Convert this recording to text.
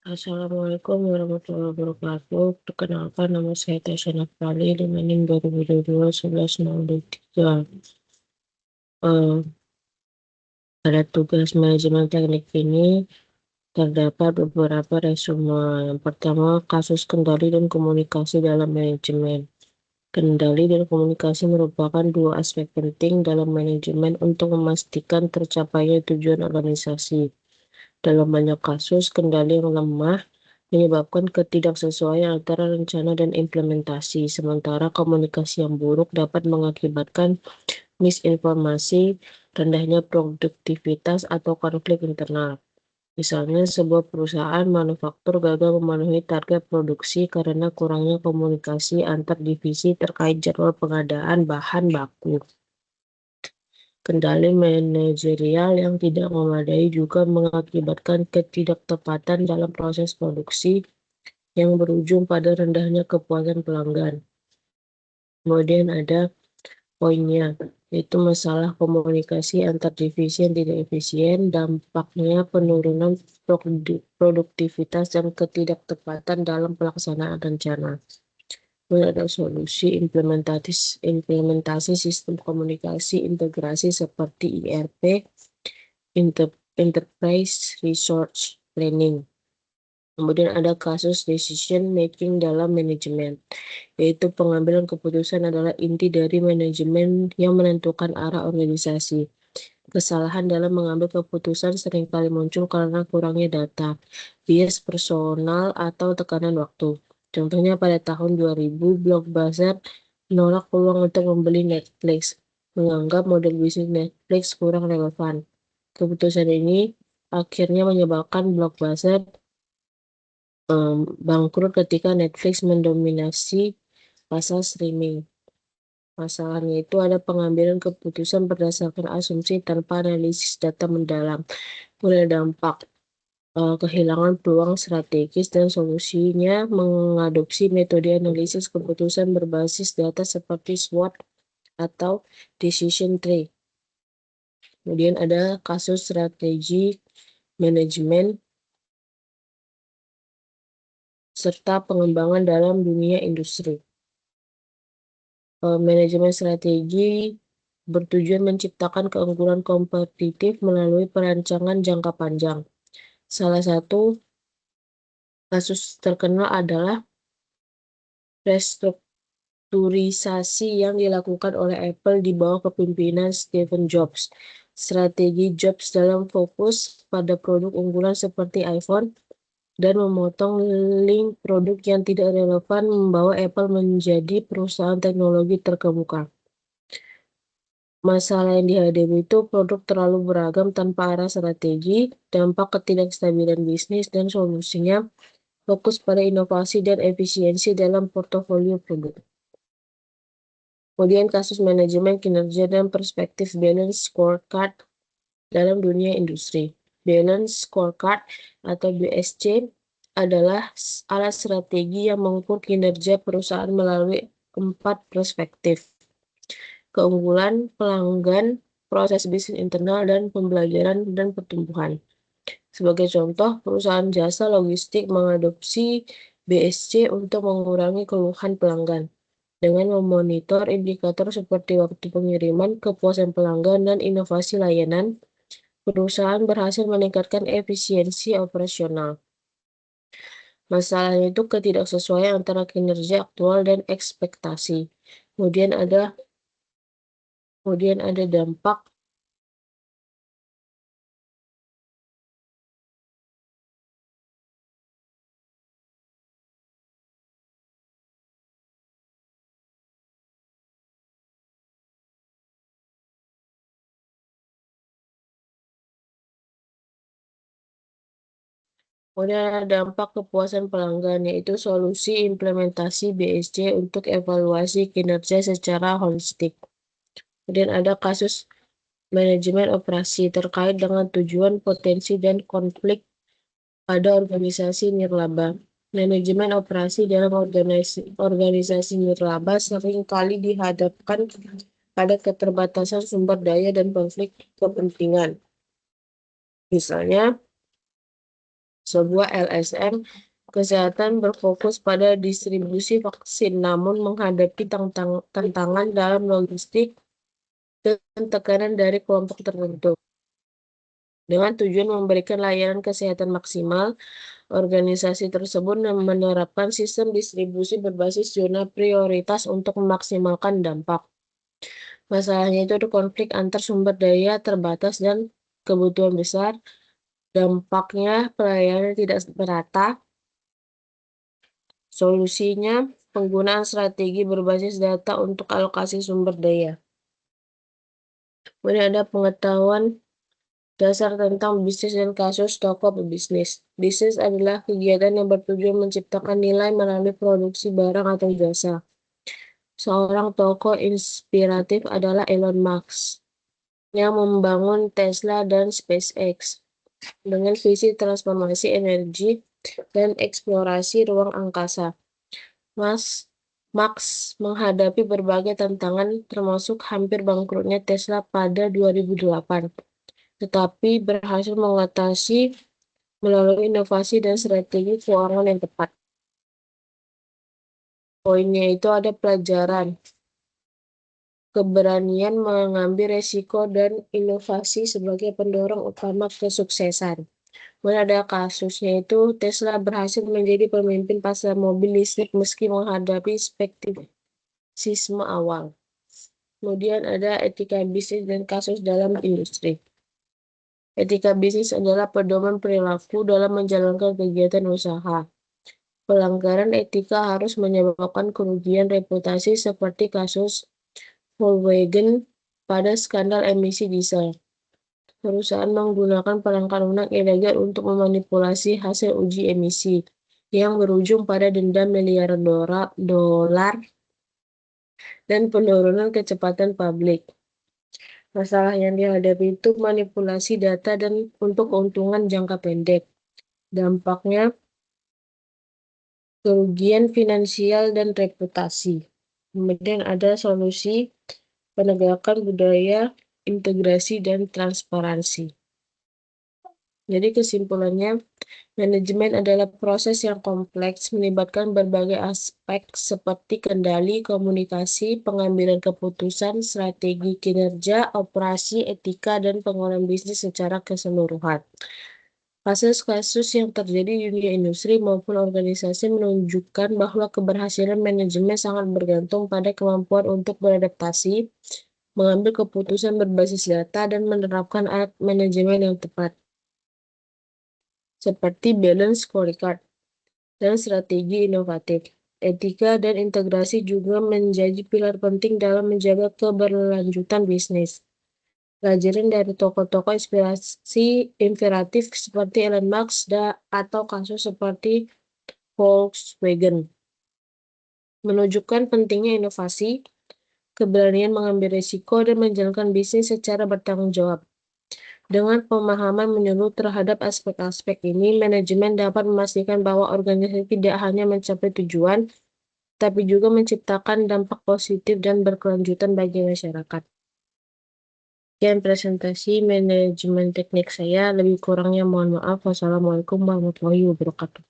Assalamualaikum warahmatullahi wabarakatuh. Perkenalkan, nama saya Tasya Nafali, dengan NIM 2022 1103. Pada tugas manajemen teknik ini terdapat beberapa resume. Yang pertama, kasus kendali dan komunikasi dalam manajemen. Kendali dan komunikasi merupakan dua aspek penting dalam manajemen untuk memastikan tercapainya tujuan organisasi. Dalam banyak kasus, kendali yang lemah menyebabkan ketidaksesuaian antara rencana dan implementasi, sementara komunikasi yang buruk dapat mengakibatkan misinformasi, rendahnya produktivitas, atau konflik internal. Misalnya, sebuah perusahaan manufaktur gagal memenuhi target produksi karena kurangnya komunikasi antar divisi terkait jadwal pengadaan bahan baku. Kendali manajerial yang tidak memadai juga mengakibatkan ketidaktepatan dalam proses produksi yang berujung pada rendahnya kepuasan pelanggan. Kemudian ada poinnya, yaitu masalah komunikasi antar divisi yang tidak efisien, dampaknya penurunan produktivitas dan ketidaktepatan dalam pelaksanaan rencana. Kemudian ada solusi implementasi sistem komunikasi integrasi seperti ERP, Enterprise Resource Planning. Kemudian ada kasus decision making dalam manajemen, yaitu pengambilan keputusan adalah inti dari manajemen yang menentukan arah organisasi. Kesalahan dalam mengambil keputusan seringkali muncul karena kurangnya data, bias personal, atau tekanan waktu. Contohnya pada tahun 2000, Blockbuster menolak peluang untuk membeli Netflix, menganggap model bisnis Netflix kurang relevan. Keputusan ini akhirnya menyebabkan Blockbuster bangkrut ketika Netflix mendominasi pasar streaming. Masalahnya itu ada pengambilan keputusan berdasarkan asumsi tanpa analisis data mendalam. Mulai dampak kehilangan peluang strategis, dan solusinya mengadopsi metode analisis keputusan berbasis data seperti SWOT atau decision tree. Kemudian ada kasus strategi manajemen serta pengembangan dalam dunia industri. Manajemen strategi bertujuan menciptakan keunggulan kompetitif melalui perancangan jangka panjang. Salah satu kasus terkenal adalah restrukturisasi yang dilakukan oleh Apple di bawah kepemimpinan Steve Jobs. Strategi Jobs dalam fokus pada produk unggulan seperti iPhone dan memotong link produk yang tidak relevan membawa Apple menjadi perusahaan teknologi terkemuka. Masalah yang dihadapi itu produk terlalu beragam tanpa arah strategi, dampak ketidakstabilan bisnis, dan solusinya fokus pada inovasi dan efisiensi dalam portofolio produk. Kemudian kasus manajemen kinerja dan perspektif balance scorecard dalam dunia industri. Balance scorecard atau BSC adalah alat strategi yang mengukur kinerja perusahaan melalui 4 perspektif: keunggulan, pelanggan, proses bisnis internal, dan pembelajaran dan pertumbuhan. Sebagai contoh, perusahaan jasa logistik mengadopsi BSC untuk mengurangi keluhan pelanggan dengan memonitor indikator seperti waktu pengiriman, kepuasan pelanggan, dan inovasi layanan. Perusahaan berhasil meningkatkan efisiensi operasional. Masalahnya itu ketidaksesuaian antara kinerja aktual dan ekspektasi. Kemudian ada dampak kepuasan pelanggan, yaitu solusi implementasi BSC untuk evaluasi kinerja secara holistik. Kemudian ada kasus manajemen operasi terkait dengan tujuan, potensi, dan konflik pada organisasi nirlaba. Manajemen operasi dalam organisasi nirlaba seringkali dihadapkan pada keterbatasan sumber daya dan konflik kepentingan. Misalnya, Sebuah LSM kesehatan berfokus pada distribusi vaksin, namun menghadapi tantangan dalam logistik dan tekanan dari kelompok tertentu. Dengan tujuan memberikan layanan kesehatan maksimal, organisasi tersebut menerapkan sistem distribusi berbasis zona prioritas untuk memaksimalkan dampak. Masalahnya itu ada konflik antar sumber daya terbatas dan kebutuhan besar. Dampaknya pelayanan tidak merata. Solusinya penggunaan strategi berbasis data untuk alokasi sumber daya. Kemudian ada pengetahuan dasar tentang bisnis dan kasus toko pebisnis. Bisnis adalah kegiatan yang bertujuan menciptakan nilai melalui produksi barang atau jasa. Seorang tokoh inspiratif adalah Elon Musk yang membangun Tesla dan SpaceX dengan visi transformasi energi dan eksplorasi ruang angkasa. Max menghadapi berbagai tantangan termasuk hampir bangkrutnya Tesla pada 2008, tetapi berhasil mengatasi melalui inovasi dan strategi keuangan yang tepat. Poinnya itu ada pelajaran, keberanian mengambil resiko dan inovasi sebagai pendorong utama kesuksesan. Ada kasusnya itu Tesla berhasil menjadi pemimpin pasar mobil listrik meski menghadapi skeptisisme awal. Kemudian ada etika bisnis dan kasus dalam industri. Etika bisnis adalah pedoman perilaku dalam menjalankan kegiatan usaha. Pelanggaran etika harus menyebabkan kerugian reputasi seperti kasus Volkswagen pada skandal emisi diesel. Perusahaan menggunakan perangkat lunak ilegal untuk memanipulasi hasil uji emisi yang berujung pada denda miliaran dolar dan penurunan kecepatan publik. Masalah yang dihadapi itu manipulasi data dan untuk keuntungan jangka pendek. Dampaknya kerugian finansial dan reputasi. Kemudian ada solusi penegakan budaya, integrasi, dan transparansi. Jadi kesimpulannya, manajemen adalah proses yang kompleks melibatkan berbagai aspek seperti kendali, komunikasi, pengambilan keputusan, strategi kinerja, operasi, etika, dan pengelolaan bisnis secara keseluruhan. Kasus-kasus yang terjadi di dunia industri maupun organisasi menunjukkan bahwa keberhasilan manajemen sangat bergantung pada kemampuan untuk beradaptasi, mengambil keputusan berbasis data, dan menerapkan alat manajemen yang tepat, seperti balance scorecard dan strategi inovatif. Etika dan integrasi juga menjadi pilar penting dalam menjaga keberlanjutan bisnis. Pelajaran dari tokoh-tokoh inspiratif seperti Elon Musk atau kasus seperti Volkswagen menunjukkan pentingnya inovasi, keberanian mengambil risiko, dan menjalankan bisnis secara bertanggung jawab. Dengan pemahaman menyeluruh terhadap aspek-aspek ini, manajemen dapat memastikan bahwa organisasi tidak hanya mencapai tujuan, tapi juga menciptakan dampak positif dan berkelanjutan bagi masyarakat. Sekian presentasi manajemen teknik saya, lebih kurangnya mohon maaf. Wassalamualaikum warahmatullahi wabarakatuh.